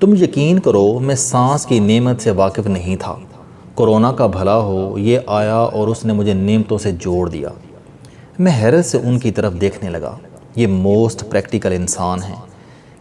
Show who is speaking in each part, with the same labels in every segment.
Speaker 1: تم یقین کرو میں سانس کی نعمت سے واقف نہیں تھا۔ کورونا کا بھلا ہو یہ آیا اور اس نے مجھے نعمتوں سے جوڑ دیا۔ میں حیرت سے ان کی طرف دیکھنے لگا۔ یہ موسٹ پریکٹیکل انسان ہیں،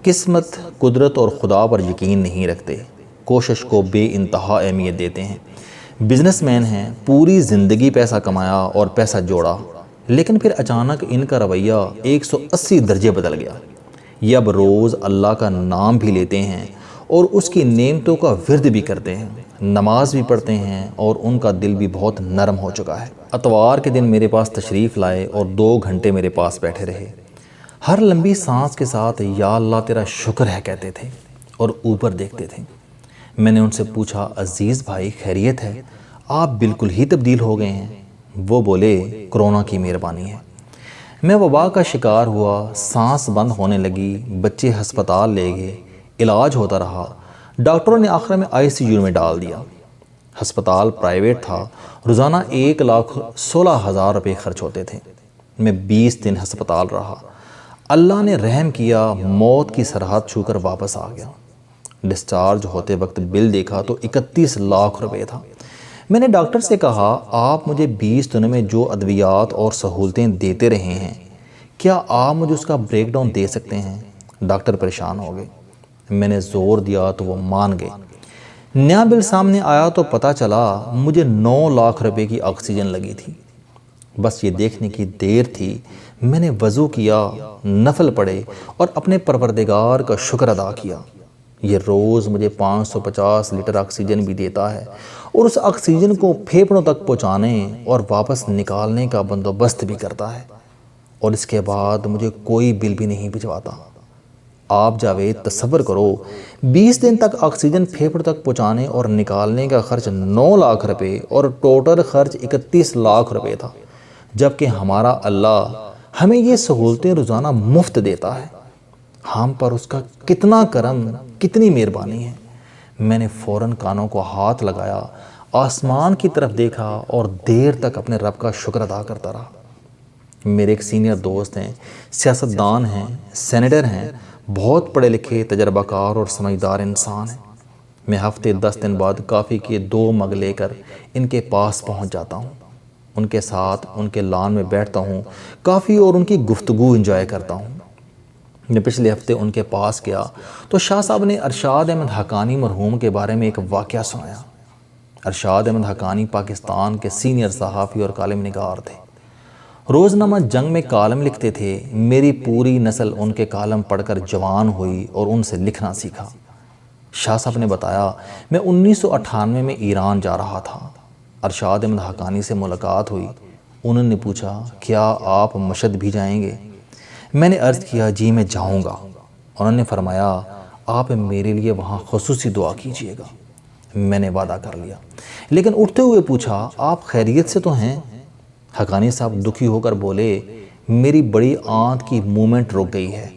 Speaker 1: قسمت، قدرت اور خدا پر یقین نہیں رکھتے، کوشش کو بے انتہا اہمیت دیتے ہیں۔ بزنس مین ہیں، پوری زندگی پیسہ کمایا اور پیسہ جوڑا، لیکن پھر اچانک ان کا رویہ 180 درجے بدل گیا۔ یہ اب روز اللہ کا نام بھی لیتے ہیں اور اس کی نعمتوں کا ورد بھی کرتے ہیں، نماز بھی پڑھتے ہیں اور ان کا دل بھی بہت نرم ہو چکا ہے۔ اتوار کے دن میرے پاس تشریف لائے اور 2 گھنٹے میرے پاس بیٹھے رہے۔ ہر لمبی سانس کے ساتھ یا اللہ تیرا شکر ہے کہتے تھے اور اوپر دیکھتے تھے۔ میں نے ان سے پوچھا عزیز بھائی خیریت ہے؟ آپ بالکل ہی تبدیل ہو گئے ہیں۔ وہ بولے کورونا کی مہربانی ہے۔ میں وبا کا شکار ہوا، سانس بند ہونے لگی، بچے ہسپتال لے گئے، علاج ہوتا رہا، ڈاکٹروں نے آخر میں ICU میں ڈال دیا۔ ہسپتال پرائیویٹ تھا، روزانہ 1,16,000 روپے خرچ ہوتے تھے۔ میں 20 دن ہسپتال رہا۔ اللہ نے رحم کیا، موت کی سرحد چھو کر واپس آ گیا۔ ڈسچارج ہوتے وقت بل دیکھا تو 31 لاکھ روپے تھا۔ میں نے ڈاکٹر سے کہا آپ مجھے 20 دنوں میں جو ادویات اور سہولتیں دیتے رہے ہیں، کیا آپ مجھے اس کا بریک ڈاؤن دے سکتے ہیں؟ ڈاکٹر پریشان ہو گئے۔ میں نے زور دیا تو وہ مان گئے۔ نیا بل سامنے آیا تو پتہ چلا مجھے 9 لاکھ روپے کی آکسیجن لگی تھی۔ بس یہ دیکھنے کی دیر تھی، میں نے وضو کیا، نفل پڑھے اور اپنے پروردگار کا شکر ادا کیا۔ یہ روز مجھے 550 لیٹر آکسیجن بھی دیتا ہے اور اس آکسیجن کو پھیپھڑوں تک پہنچانے اور واپس نکالنے کا بندوبست بھی کرتا ہے، اور اس کے بعد مجھے کوئی بل بھی نہیں بھجواتا۔ آپ جاوید تصور کرو، 20 دن تک آکسیجن پھیپھڑ تک پہنچانے اور نکالنے کا خرچ 9 لاکھ روپے اور ٹوٹل خرچ 31 لاکھ روپے تھا، جبکہ ہمارا اللہ ہمیں یہ سہولتیں روزانہ مفت دیتا ہے۔ ہم پر اس کا کتنا کرم، کتنی مہربانی ہے۔ میں نے فوراً کانوں کو ہاتھ لگایا، آسمان کی طرف دیکھا اور دیر تک اپنے رب کا شکر ادا کرتا رہا۔ میرے ایک سینئر دوست ہیں، سیاستدان ہیں، سینیٹر ہیں، بہت پڑھے لکھے، تجربہ کار اور سمجھدار انسان ہیں۔ میں ہفتے 10 دن بعد کافی کے 2 مگ لے کر ان کے پاس پہنچ جاتا ہوں، ان کے ساتھ ان کے لان میں بیٹھتا ہوں، کافی اور ان کی گفتگو انجوائے کرتا ہوں۔ میں پچھلے ہفتے ان کے پاس گیا تو شاہ صاحب نے ارشاد احمد حقانی مرحوم کے بارے میں ایک واقعہ سنایا۔ ارشاد احمد حقانی پاکستان کے سینئر صحافی اور کالم نگار تھے۔ روزنامہ جنگ میں کالم لکھتے تھے۔ میری پوری نسل ان کے کالم پڑھ کر جوان ہوئی اور ان سے لکھنا سیکھا۔ شاہ صاحب نے بتایا میں 1998 میں ایران جا رہا تھا۔ ارشاد احمد حقانی سے ملاقات ہوئی۔ انہوں نے پوچھا کیا آپ مشہد بھی جائیں گے؟ میں نے عرض کیا جی میں جاؤں گا۔ انہوں نے فرمایا آپ میرے لیے وہاں خصوصی دعا کیجئے گا۔ میں نے وعدہ کر لیا، لیکن اٹھتے ہوئے پوچھا آپ خیریت سے تو ہیں؟ حقانی صاحب دکھی ہو کر بولے میری بڑی آنت کی مومنٹ رک گئی ہے،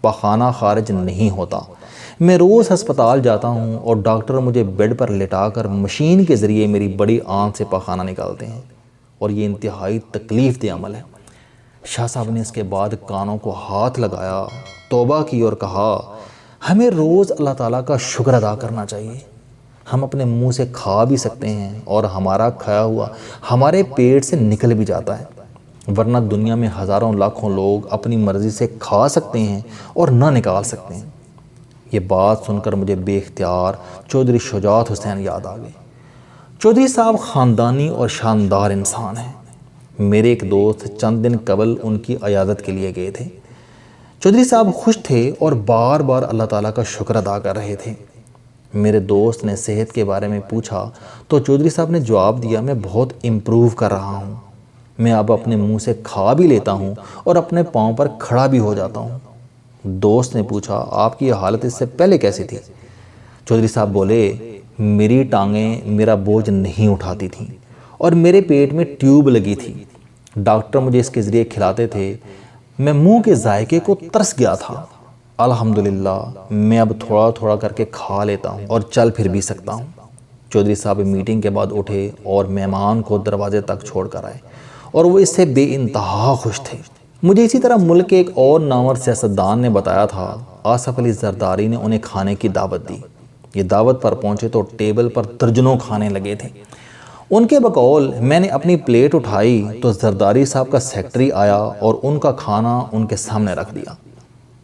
Speaker 1: پاخانہ خارج نہیں ہوتا۔ میں روز ہسپتال جاتا ہوں اور ڈاکٹر مجھے بیڈ پر لٹا کر مشین کے ذریعے میری بڑی آنت سے پاخانہ نکالتے ہیں، اور یہ انتہائی تکلیف دہ عمل ہے۔ شاہ صاحب نے اس کے بعد کانوں کو ہاتھ لگایا، توبہ کی اور کہا ہمیں روز اللہ تعالیٰ کا شکر ادا کرنا چاہیے۔ ہم اپنے منہ سے کھا بھی سکتے ہیں اور ہمارا کھایا ہوا ہمارے پیٹ سے نکل بھی جاتا ہے، ورنہ دنیا میں ہزاروں لاکھوں لوگ اپنی مرضی سے کھا سکتے ہیں اور نہ نکال سکتے ہیں۔ یہ بات سن کر مجھے بے اختیار چودھری شجاعت حسین یاد آ گئے۔ چودھری صاحب خاندانی اور شاندار انسان ہیں۔ میرے ایک دوست چند دن قبل ان کی عیادت کے لیے گئے تھے۔ چودھری صاحب خوش تھے اور بار بار اللہ تعالیٰ کا شکر ادا کر رہے تھے۔ میرے دوست نے صحت کے بارے میں پوچھا تو چودھری صاحب نے جواب دیا میں بہت امپروو کر رہا ہوں، میں اب اپنے منہ سے کھا بھی لیتا ہوں اور اپنے پاؤں پر کھڑا بھی ہو جاتا ہوں۔ دوست نے پوچھا آپ کی یہ حالت اس سے پہلے کیسی تھی؟ چودھری صاحب بولے میری ٹانگیں میرا بوجھ نہیں اٹھاتی تھیں اور میرے پیٹ میں ٹیوب لگی تھی، ڈاکٹر مجھے اس کے ذریعے کھلاتے تھے، میں منہ کے ذائقے کو ترس گیا تھا۔ الحمدللہ میں اب تھوڑا تھوڑا کر کے کھا لیتا ہوں اور چل پھر بھی سکتا ہوں۔ چودھری صاحب میٹنگ کے بعد اٹھے اور مہمان کو دروازے تک چھوڑ کر آئے اور وہ اس سے بے انتہا خوش تھے۔ مجھے اسی طرح ملک کے ایک اور نامور سیاستدان نے بتایا تھا آصف علی زرداری نے انہیں کھانے کی دعوت دی۔ یہ دعوت پر پہنچے تو ٹیبل پر درجنوں کھانے لگے تھے۔ ان کے بقول میں نے اپنی پلیٹ اٹھائی تو زرداری صاحب کا سیکٹری آیا اور ان کا کھانا ان کے سامنے رکھ دیا۔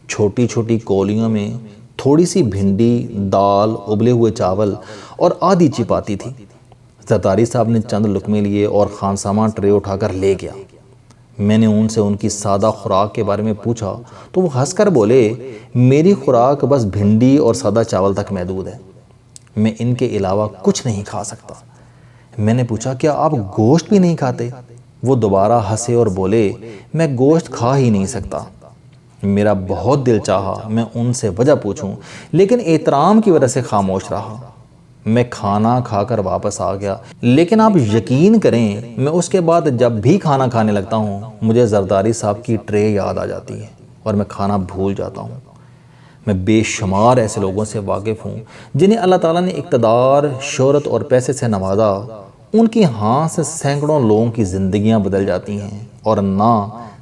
Speaker 1: چھوٹی چھوٹی کولیوں میں تھوڑی سی بھنڈی، دال، ابلے ہوئے چاول اور آدھی چپاتی تھی۔ زرداری صاحب نے چند لقمے لیے اور خانسامہ ٹرے اٹھا کر لے گیا۔ میں نے ان سے ان کی سادہ خوراک کے بارے میں پوچھا تو وہ ہنس کر بولے، میری خوراک بس بھنڈی اور سادہ چاول تک محدود ہے، میں ان کے علاوہ کچھ نہیں کھا سکتا۔ میں نے پوچھا کیا آپ گوشت بھی نہیں کھاتے؟ وہ دوبارہ ہنسے اور بولے، میں گوشت کھا ہی نہیں سکتا۔ میرا بہت دل چاہا میں ان سے وجہ پوچھوں، لیکن احترام کی وجہ سے خاموش رہا۔ میں کھانا کھا کر واپس آ گیا، لیکن آپ یقین کریں میں اس کے بعد جب بھی کھانا کھانے لگتا ہوں مجھے زرداری صاحب کی ٹرے یاد آ جاتی ہے اور میں کھانا بھول جاتا ہوں۔ میں بے شمار ایسے لوگوں سے واقف ہوں جنہیں اللہ تعالیٰ نے اقتدار، شہرت اور پیسے سے نوازا۔ ان کی ہاں سے سینکڑوں لوگوں کی زندگیاں بدل جاتی ہیں اور نہ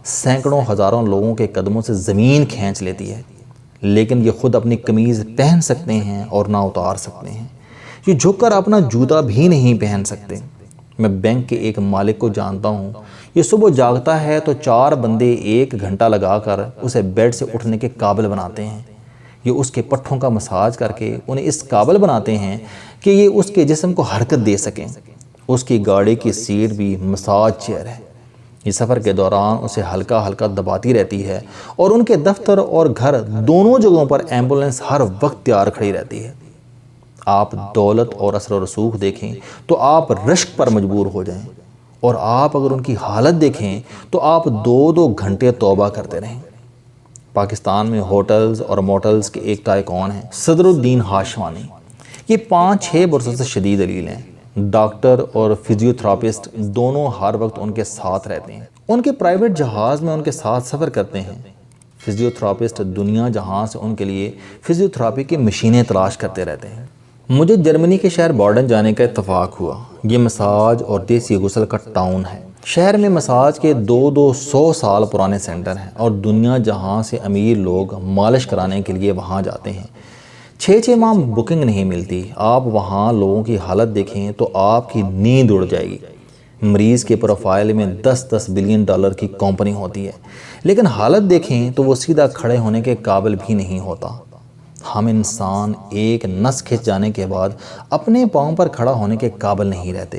Speaker 1: سینکڑوں ہزاروں لوگوں کے قدموں سے زمین کھینچ لیتی ہے، لیکن یہ خود اپنی قمیض پہن سکتے ہیں اور نہ اتار سکتے ہیں، یہ جھک کر اپنا جوتا بھی نہیں پہن سکتے۔ میں بینک کے ایک مالک کو جانتا ہوں، یہ صبح جاگتا ہے تو 4 بندے 1 گھنٹہ لگا کر اسے بیڈ سے اٹھنے کے قابل بناتے ہیں۔ یہ اس کے پٹھوں کا مساج کر کے انہیں اس قابل بناتے ہیں کہ یہ اس کے جسم کو حرکت دے سکیں۔ اس کی گاڑی کی سیٹ بھی مساج چیئر ہے، یہ سفر کے دوران اسے ہلکا ہلکا دباتی رہتی ہے، اور ان کے دفتر اور گھر دونوں جگہوں پر ایمبولنس ہر وقت تیار کھڑی رہتی ہے۔ آپ دولت اور اثر و رسوخ دیکھیں تو آپ رشک پر مجبور ہو جائیں، اور آپ اگر ان کی حالت دیکھیں تو آپ 2 گھنٹے توبہ کرتے رہیں۔ پاکستان میں ہوٹلز اور موٹلز کے ایک ٹائکون ہیں، صدر الدین ہاشوانی۔ یہ 5-6 برسوں سے شدید علیل ہیں۔ ڈاکٹر اور فزیوتھراپسٹ دونوں ہر وقت ان کے ساتھ رہتے ہیں، ان کے پرائیویٹ جہاز میں ان کے ساتھ سفر کرتے ہیں۔ فزیوتھراپسٹ دنیا جہاں سے ان کے لیے فزیوتھراپی کی مشینیں تلاش کرتے رہتے ہیں۔ مجھے جرمنی کے شہر بارڈن جانے کا اتفاق ہوا۔ یہ مساج اور دیسی غسل کا ٹاؤن ہے۔ شہر میں مساج کے 200 سال پرانے سینٹر ہیں اور دنیا جہاں سے امیر لوگ مالش کرانے کے لیے وہاں جاتے ہیں۔ 6 ماہ بکنگ نہیں ملتی۔ آپ وہاں لوگوں کی حالت دیکھیں تو آپ کی نیند اڑ جائے گی۔ مریض کے پروفائل میں 10 بلین ڈالر کی کمپنی ہوتی ہے، لیکن حالت دیکھیں تو وہ سیدھا کھڑے ہونے کے قابل بھی نہیں ہوتا۔ ہم انسان ایک نس کھنچ جانے کے بعد اپنے پاؤں پر کھڑا ہونے کے قابل نہیں رہتے،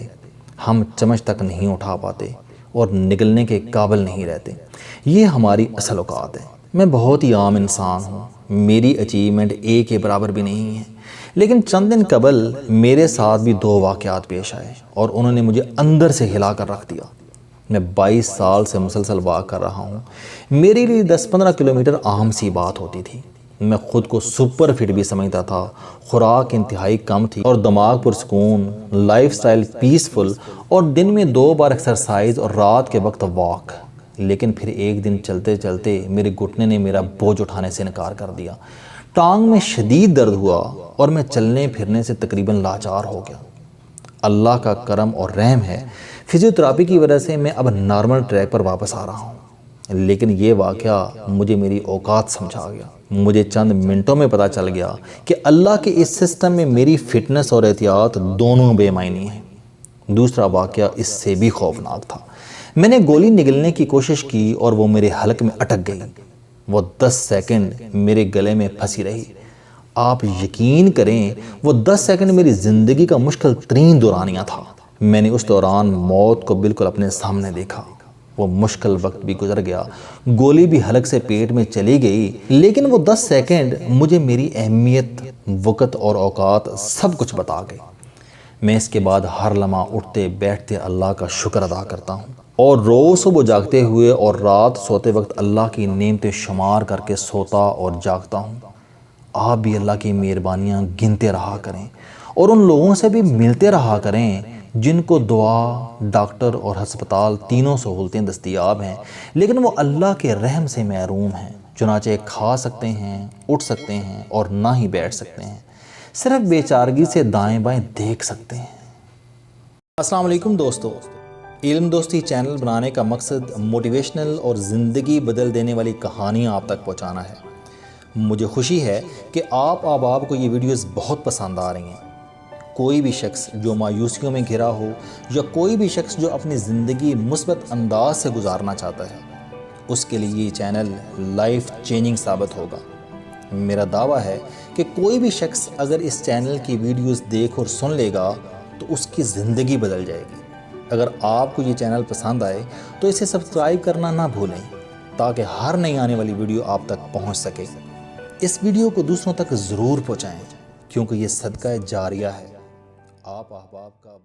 Speaker 1: ہم چمچ تک نہیں اٹھا پاتے اور نگلنے کے قابل نہیں رہتے۔ یہ ہماری اصل اوقات ہے۔ میں بہت ہی عام انسان ہوں، میری اچیومنٹ ایک کے برابر بھی نہیں ہے، لیکن چند دن قبل میرے ساتھ بھی 2 واقعات پیش آئے اور انہوں نے مجھے اندر سے ہلا کر رکھ دیا۔ میں 22 سال سے مسلسل واک کر رہا ہوں، میرے لیے 10-15 کلومیٹر عام سی بات ہوتی تھی۔ میں خود کو سپر فٹ بھی سمجھتا تھا، خوراک انتہائی کم تھی اور دماغ پرسکون، لائف سٹائل پیسفل، اور دن میں 2 بار ایکسرسائز اور رات کے وقت واک۔ لیکن پھر ایک دن چلتے چلتے میرے گھٹنے نے میرا بوجھ اٹھانے سے انکار کر دیا، ٹانگ میں شدید درد ہوا اور میں چلنے پھرنے سے تقریباً لاچار ہو گیا۔ اللہ کا کرم اور رحم ہے، فزیوتھراپی کی وجہ سے میں اب نارمل ٹریک پر واپس آ رہا ہوں، لیکن یہ واقعہ مجھے میری اوقات سمجھا گیا۔ مجھے چند منٹوں میں پتہ چل گیا کہ اللہ کے اس سسٹم میں میری فٹنس اور احتیاط دونوں بے معنی ہیں۔ دوسرا واقعہ اس سے بھی خوفناک تھا۔ میں نے گولی نگلنے کی کوشش کی اور وہ میرے حلق میں اٹک گئی۔ وہ 10 سیکنڈ میرے گلے میں پھنسی رہی۔ آپ یقین کریں وہ 10 سیکنڈ میری زندگی کا مشکل ترین دورانیہ تھا۔ میں نے اس دوران موت کو بالکل اپنے سامنے دیکھا۔ وہ مشکل وقت بھی گزر گیا، گولی بھی حلق سے پیٹ میں چلی گئی، لیکن وہ 10 سیکنڈ مجھے میری اہمیت، وقت اور اوقات سب کچھ بتا گئے۔ میں اس کے بعد ہر لمحہ اٹھتے بیٹھتے اللہ کا شکر ادا کرتا ہوں، اور روز صبح جاگتے ہوئے اور رات سوتے وقت اللہ کی نعمتیں شمار کر کے سوتا اور جاگتا ہوں۔ آپ بھی اللہ کی مہربانیاں گنتے رہا کریں اور ان لوگوں سے بھی ملتے رہا کریں جن کو دعا، ڈاکٹر اور ہسپتال تینوں سہولتیں دستیاب ہیں، لیکن وہ اللہ کے رحم سے محروم ہیں۔ چنانچہ کھا سکتے ہیں، اٹھ سکتے ہیں اور نہ ہی بیٹھ سکتے ہیں، صرف بے چارگی سے دائیں بائیں دیکھ سکتے ہیں۔ السلام علیکم دوستو، علم دوستی چینل بنانے کا مقصد موٹیویشنل اور زندگی بدل دینے والی کہانیاں آپ تک پہنچانا ہے۔ مجھے خوشی ہے کہ آپ احباب کو یہ ویڈیوز بہت پسند آ رہی ہیں۔ کوئی بھی شخص جو مایوسیوں میں گھرا ہو یا کوئی بھی شخص جو اپنی زندگی مثبت انداز سے گزارنا چاہتا ہے، اس کے لیے یہ چینل لائف چینجنگ ثابت ہوگا۔ میرا دعویٰ ہے کہ کوئی بھی شخص اگر اس چینل کی ویڈیوز دیکھ اور سن لے گا تو اس کی زندگی بدل جائے گی۔ اگر آپ کو یہ چینل پسند آئے تو اسے سبسکرائب کرنا نہ بھولیں تاکہ ہر نئی آنے والی ویڈیو آپ تک پہنچ سکے۔ اس ویڈیو کو دوسروں تک ضرور پہنچائیں کیونکہ یہ صدقہ جاریہ ہے۔ آپ احباب کا